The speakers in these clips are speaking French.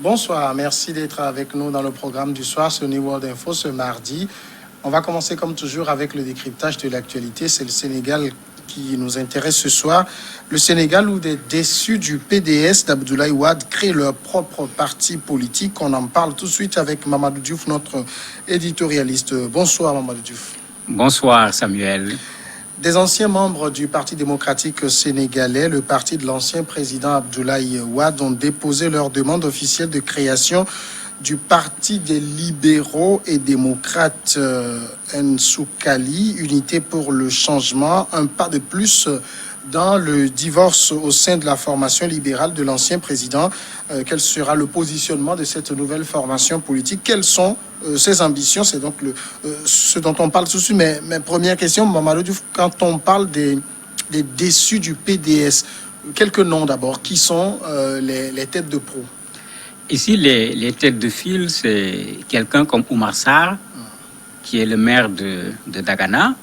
Bonsoir, merci d'être avec nous dans le programme du soir sur New World Info ce mardi. On va commencer comme toujours avec le décryptage de l'actualité. C'est le Sénégal qui nous intéresse ce soir. Le Sénégal où des déçus du PDS d'Abdoulaye Wade créent leur propre parti politique. On en parle tout de suite avec Mamadou Diouf, notre éditorialiste. Bonsoir Mamadou Diouf. Bonsoir Samuel. Des anciens membres du Parti démocratique sénégalais, le parti de l'ancien président Abdoulaye Wade, ont déposé leur demande officielle de création du Parti des libéraux et démocrates Nsoukali, Unité pour le changement, un pas de plus dans le divorce au sein de la formation libérale de l'ancien président. Quel sera le positionnement de cette nouvelle formation politique? Quelles sont ses ambitions? C'est donc ce dont on parle tout de suite. Mais première question, Mamadou Diouf, quand on parle des déçus du PDS, quelques noms d'abord. Qui sont les têtes de proue? Ici, les têtes de file, c'est quelqu'un comme Oumar Sarr, qui est le maire de Dagana,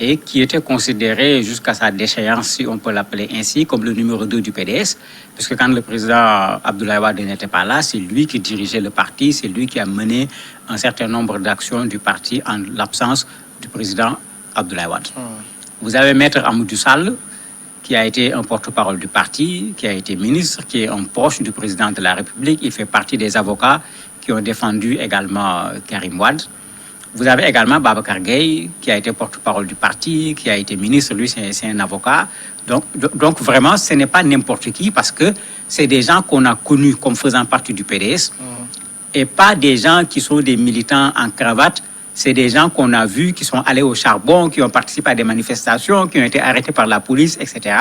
et qui était considéré jusqu'à sa déchéance, si on peut l'appeler ainsi, comme le numéro 2 du PDS, parce que quand le président Abdoulaye Wade n'était pas là, c'est lui qui dirigeait le parti, c'est lui qui a mené un certain nombre d'actions du parti en l'absence du président Abdoulaye Wade. Vous avez Maître Amadou Sall, qui a été un porte-parole du parti, qui a été ministre, qui est un proche du président de la République. Il fait partie des avocats qui ont défendu également Karim Wade. Vous avez également Babacar Gueye, qui a été porte-parole du parti, qui a été ministre, lui c'est un avocat. Donc vraiment, ce n'est pas n'importe qui, parce que c'est des gens qu'on a connus comme faisant partie du PDS, et pas des gens qui sont des militants en cravate. C'est des gens qu'on a vus, qui sont allés au charbon, qui ont participé à des manifestations, qui ont été arrêtés par la police, etc.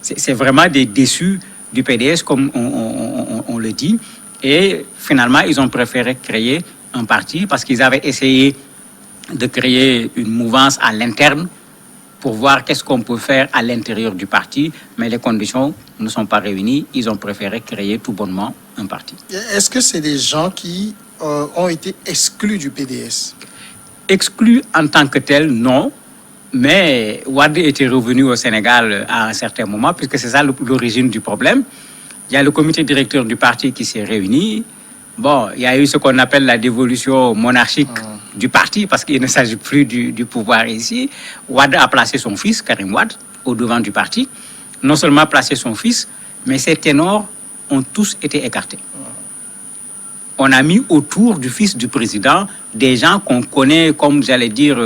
C'est vraiment des déçus du PDS, comme on le dit. Et finalement, ils ont préféré créer un parti parce qu'ils avaient essayé de créer une mouvance à l'interne pour voir qu'est-ce qu'on peut faire à l'intérieur du parti. Mais les conditions ne sont pas réunies. Ils ont préféré créer tout bonnement un parti. Est-ce que c'est des gens qui ont été exclus du PDS? Exclu en tant que tel, non. Mais Wade était revenu au Sénégal à un certain moment, puisque c'est ça l'origine du problème. Il y a le comité directeur du parti qui s'est réuni. Bon, il y a eu ce qu'on appelle la dévolution monarchique du parti, parce qu'il ne s'agit plus du pouvoir ici. Wade a placé son fils, Karim Wade, au devant du parti. Non seulement placé son fils, mais ces ténors ont tous été écartés. On a mis autour du fils du président des gens qu'on connaît comme, j'allais dire,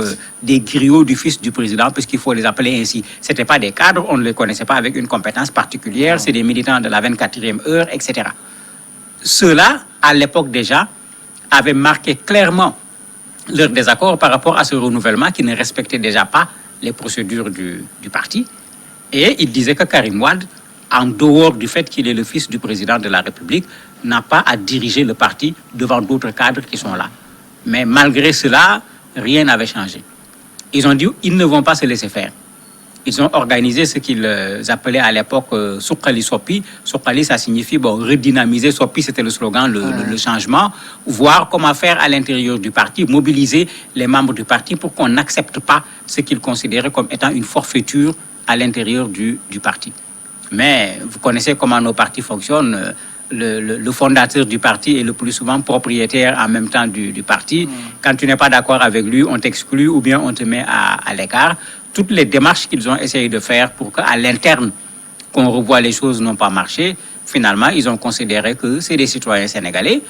des griots du fils du président, puisqu'il faut les appeler ainsi. Ce n'étaient pas des cadres, on ne les connaissait pas avec une compétence particulière, c'est des militants de la 24e heure, etc. Ceux-là, à l'époque déjà, avaient marqué clairement leur désaccord par rapport à ce renouvellement qui ne respectait déjà pas les procédures du parti. Et ils disaient que Karim Wade, en dehors du fait qu'il est le fils du président de la République, n'a pas à diriger le parti devant d'autres cadres qui sont là. Mais malgré cela, rien n'avait changé. Ils ont dit qu'ils ne vont pas se laisser faire. Ils ont organisé ce qu'ils appelaient à l'époque Soukali Sopi. Soukali, ça signifie redynamiser. Sopi, c'était le slogan, le changement. Voir comment faire à l'intérieur du parti, mobiliser les membres du parti pour qu'on n'accepte pas ce qu'ils considéraient comme étant une forfaiture à l'intérieur du parti. Mais vous connaissez comment nos partis fonctionnent. Le fondateur du parti est le plus souvent propriétaire en même temps du parti. Quand tu n'es pas d'accord avec lui, on t'exclut ou bien on te met à l'écart. Toutes les démarches qu'ils ont essayé de faire pour qu'à l'interne, qu'on revoie les choses n'ont pas marché. Finalement, ils ont considéré que c'est des citoyens sénégalais.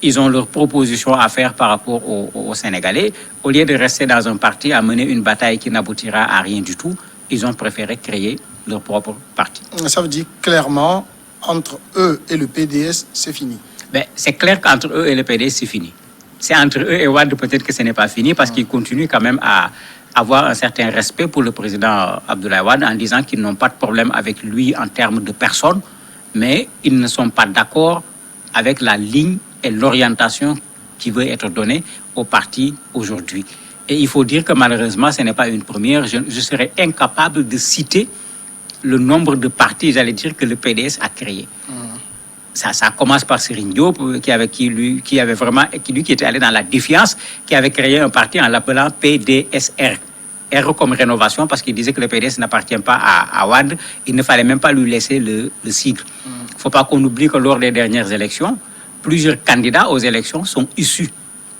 Ils ont leurs propositions à faire par rapport aux Sénégalais. Au lieu de rester dans un parti à mener une bataille qui n'aboutira à rien du tout, ils ont préféré créer leur propre parti. Ça veut dire clairement, entre eux et le PDS, c'est fini. C'est clair qu'entre eux et le PDS, c'est fini. C'est entre eux et Wade, peut-être que ce n'est pas fini, parce qu'ils continuent quand même à avoir un certain respect pour le président Abdoulaye Wade en disant qu'ils n'ont pas de problème avec lui en termes de personne, mais ils ne sont pas d'accord avec la ligne et l'orientation qui veut être donnée au parti aujourd'hui. Et il faut dire que malheureusement, ce n'est pas une première. Je serais incapable de citer le nombre de partis, j'allais dire, que le PDS a créé. Ça commence par Serigne Diop, qui était allé dans la défiance, qui avait créé un parti en l'appelant PDSR. R comme rénovation, parce qu'il disait que le PDS n'appartient pas à Wade. Il ne fallait même pas lui laisser le sigle. Il ne faut pas qu'on oublie que lors des dernières élections, plusieurs candidats aux élections sont issus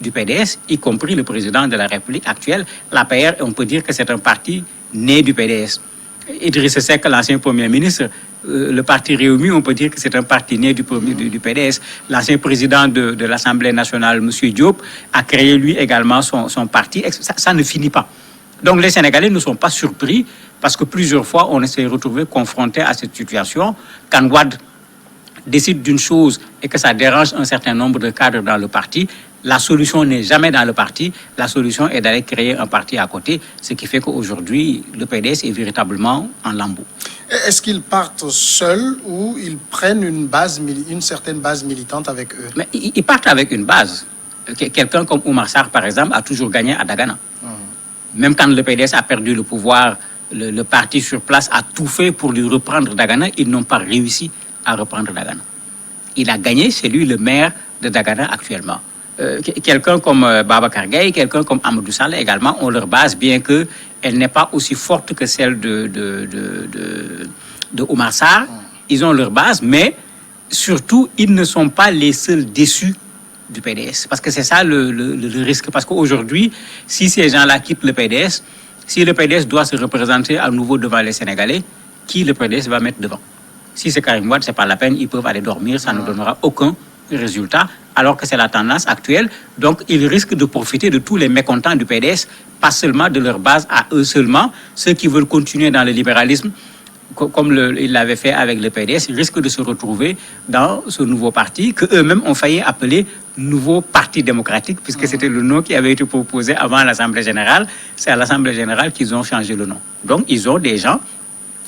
du PDS, y compris le président de la République actuelle. L'APR, on peut dire que c'est un parti né du PDS. Idriss Seck, l'ancien Premier ministre, le parti Réumi, on peut dire que c'est un parti né du PDS. L'ancien président de l'Assemblée nationale, M. Diop, a créé lui également son parti. Ça ne finit pas. Donc les Sénégalais ne sont pas surpris parce que plusieurs fois, on s'est retrouvé confronté à cette situation. Quand Wade décide d'une chose et que ça dérange un certain nombre de cadres dans le parti, la solution n'est jamais dans le parti. La solution est d'aller créer un parti à côté, ce qui fait qu'aujourd'hui, le PDS est véritablement en lambeaux. Est-ce qu'ils partent seuls ou ils prennent une certaine base militante avec eux? Mais ils partent avec une base. Quelqu'un comme Oumar Sarr, par exemple, a toujours gagné à Dagana. Même quand le PDS a perdu le pouvoir, le parti sur place a tout fait pour lui reprendre Dagana. Ils n'ont pas réussi à reprendre Dagana. Il a gagné, c'est lui le maire de Dagana actuellement. Quelqu'un comme Babacar Gaye, quelqu'un comme Amadou Sall également ont leur base, bien qu'elle n'est pas aussi forte que celle de Oumar Sarr. Ils ont leur base, mais surtout, ils ne sont pas les seuls déçus du PDS. Parce que c'est ça le risque. Parce qu'aujourd'hui, si ces gens-là quittent le PDS, si le PDS doit se représenter à nouveau devant les Sénégalais, qui le PDS va mettre devant? Si c'est Karim Wade, c'est pas la peine, ils peuvent aller dormir, ça ne donnera aucun résultat, alors que c'est la tendance actuelle. Donc, ils risquent de profiter de tous les mécontents du PDS, pas seulement de leur base à eux seulement. Ceux qui veulent continuer dans le libéralisme, comme ils l'avaient fait avec le PDS, ils risquent de se retrouver dans ce nouveau parti qu'eux-mêmes ont failli appeler Nouveau Parti démocratique, puisque c'était le nom qui avait été proposé avant l'Assemblée générale. C'est à l'Assemblée générale qu'ils ont changé le nom. Donc, ils ont des gens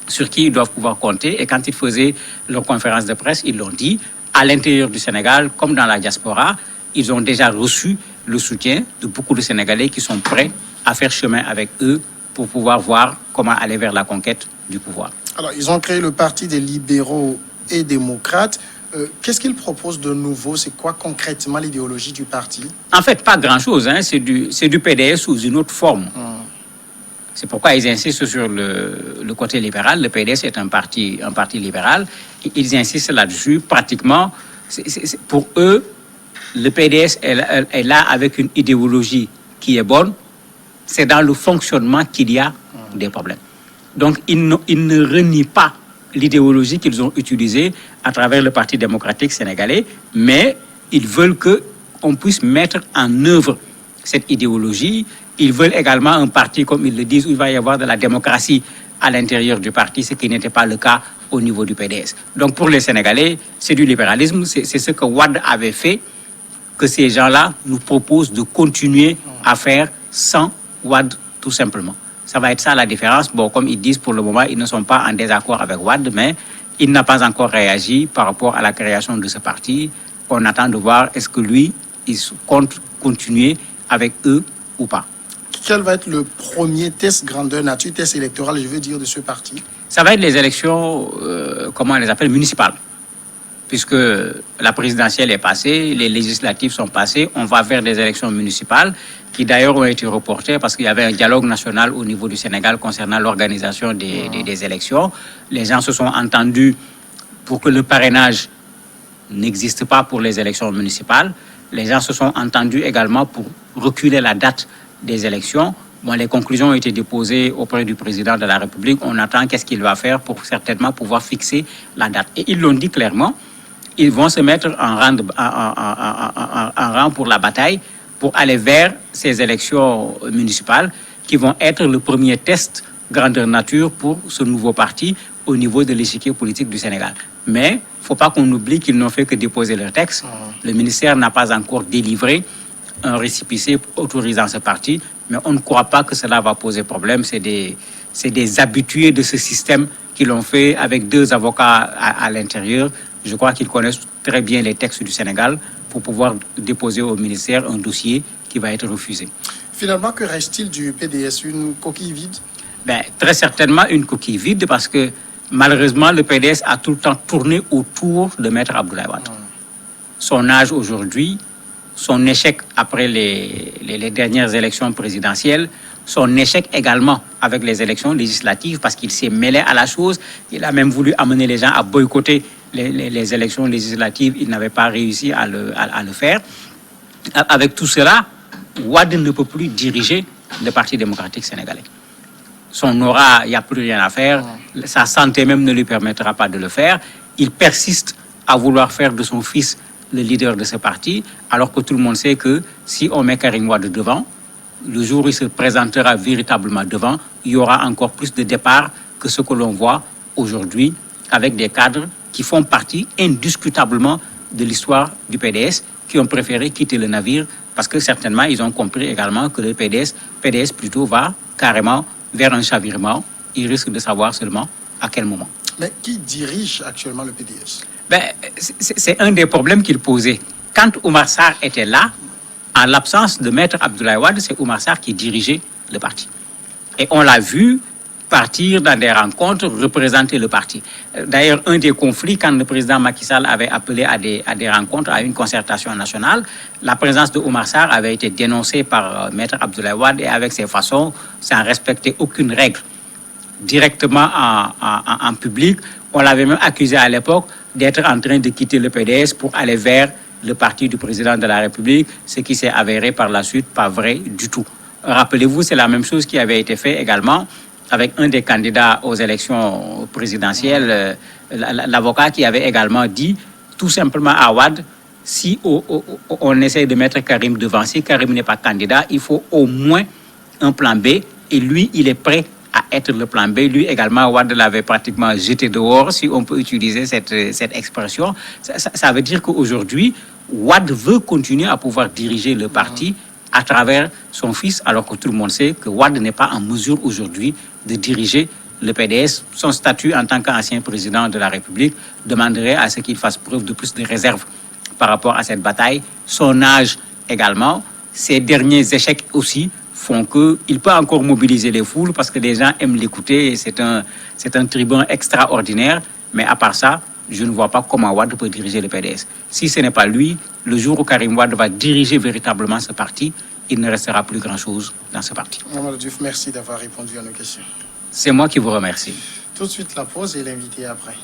sur qui ils doivent pouvoir compter. Et quand ils faisaient leur conférence de presse, ils l'ont dit, à l'intérieur du Sénégal, comme dans la diaspora, ils ont déjà reçu le soutien de beaucoup de Sénégalais qui sont prêts à faire chemin avec eux pour pouvoir voir comment aller vers la conquête du pouvoir. Alors, ils ont créé le Parti des libéraux et démocrates. Qu'est-ce qu'ils proposent de nouveau? C'est quoi concrètement l'idéologie du parti? En fait, pas grand-chose. Hein. C'est du PDS sous une autre forme. C'est pourquoi ils insistent sur le côté libéral. Le PDS est un parti libéral. Ils insistent là-dessus. Pratiquement, pour eux, le PDS est là avec une idéologie qui est bonne. C'est dans le fonctionnement qu'il y a des problèmes. Donc, ils ne renient pas l'idéologie qu'ils ont utilisée à travers le Parti démocratique sénégalais, mais ils veulent qu'on puisse mettre en œuvre cette idéologie. Ils veulent également un parti, comme ils le disent, où il va y avoir de la démocratie à l'intérieur du parti, ce qui n'était pas le cas au niveau du PDS. Donc pour les Sénégalais, c'est du libéralisme, c'est ce que Wade avait fait, que ces gens-là nous proposent de continuer à faire sans Wade, tout simplement. Ça va être ça la différence. Bon, comme ils disent, pour le moment, ils ne sont pas en désaccord avec Wade, mais il n'a pas encore réagi par rapport à la création de ce parti. On attend de voir est-ce que lui, il compte continuer avec eux ou pas. Quel va être le premier test grandeur nature, test électoral, je veux dire, de ce parti? Ça va être les élections, comment on les appelle, municipales. Puisque la présidentielle est passée, les législatives sont passées, on va vers des élections municipales qui d'ailleurs ont été reportées parce qu'il y avait un dialogue national au niveau du Sénégal concernant l'organisation des élections. Les gens se sont entendus pour que le parrainage n'existe pas pour les élections municipales. Les gens se sont entendus également pour reculer la date des élections. Bon, les conclusions ont été déposées auprès du président de la République. On attend qu'est-ce qu'il va faire pour certainement pouvoir fixer la date. Et ils l'ont dit clairement, ils vont se mettre en rang pour la bataille, pour aller vers ces élections municipales qui vont être le premier test grandeur nature pour ce nouveau parti au niveau de l'échiquier politique du Sénégal. Mais il ne faut pas qu'on oublie qu'ils n'ont fait que déposer leur texte. Le ministère n'a pas encore délivré un récépissé autorisant ce parti, mais on ne croit pas que cela va poser problème. C'est des habitués de ce système qui l'ont fait avec 2 avocats à l'intérieur. Je crois qu'ils connaissent très bien les textes du Sénégal pour pouvoir déposer au ministère un dossier qui va être refusé. Finalement, que reste-t-il du PDS? Une coquille vide? Très certainement une coquille vide parce que malheureusement, le PDS a tout le temps tourné autour de Maître Abdoulaye Wade. Son âge aujourd'hui, son échec après les dernières élections présidentielles, son échec également avec les élections législatives parce qu'il s'est mêlé à la chose. Il a même voulu amener les gens à boycotter les élections législatives, il n'avait pas réussi à le faire. Avec tout cela, Wade ne peut plus diriger le Parti démocratique sénégalais. Son aura, il n'y a plus rien à faire. Sa santé même ne lui permettra pas de le faire. Il persiste à vouloir faire de son fils le leader de ce parti, alors que tout le monde sait que si on met Karim Wade devant, le jour où il se présentera véritablement devant, il y aura encore plus de départs que ce que l'on voit aujourd'hui avec des cadres qui font partie indiscutablement de l'histoire du PDS, qui ont préféré quitter le navire parce que certainement ils ont compris également que le PDS plutôt va carrément vers un chavirement. Ils risquent de savoir seulement à quel moment. Mais qui dirige actuellement le PDS? C'est un des problèmes qu'il posait. Quand Oumar Sarr était là, en l'absence de Maître Abdoulaye Wade, c'est Oumar Sarr qui dirigeait le parti. Et on l'a vu partir dans des rencontres, représenter le parti. D'ailleurs, un des conflits, quand le président Macky Sall avait appelé à des rencontres, à une concertation nationale, la présence de Oumar Sarr avait été dénoncée par Maître Abdoulaye Wade et avec ses façons, sans respecter aucune règle. Directement en public, on l'avait même accusé à l'époque d'être en train de quitter le PDS pour aller vers le parti du président de la République, ce qui s'est avéré par la suite pas vrai du tout. Rappelez-vous, c'est la même chose qui avait été fait également avec un des candidats aux élections présidentielles, l'avocat qui avait également dit tout simplement à Wade, si on essaie de mettre Karim devant, si Karim n'est pas candidat, il faut au moins un plan B, et lui, il est prêt à être le plan B. Lui également, Wade l'avait pratiquement jeté dehors, si on peut utiliser cette expression. Ça veut dire qu'aujourd'hui, Wade veut continuer à pouvoir diriger le parti à travers son fils, alors que tout le monde sait que Wade n'est pas en mesure aujourd'hui de diriger le PDS. Son statut en tant qu'ancien président de la République demanderait à ce qu'il fasse preuve de plus de réserve par rapport à cette bataille. Son âge également, ses derniers échecs aussi font qu'il peut encore mobiliser les foules parce que les gens aiment l'écouter. C'est un tribun extraordinaire, mais à part ça, je ne vois pas comment Wade peut diriger le PDS. Si ce n'est pas lui, le jour où Karim Wade va diriger véritablement ce parti, il ne restera plus grand-chose dans ce parti. Mamadou Diouf, merci d'avoir répondu à nos questions. C'est moi qui vous remercie. Tout de suite la pause et l'invité après.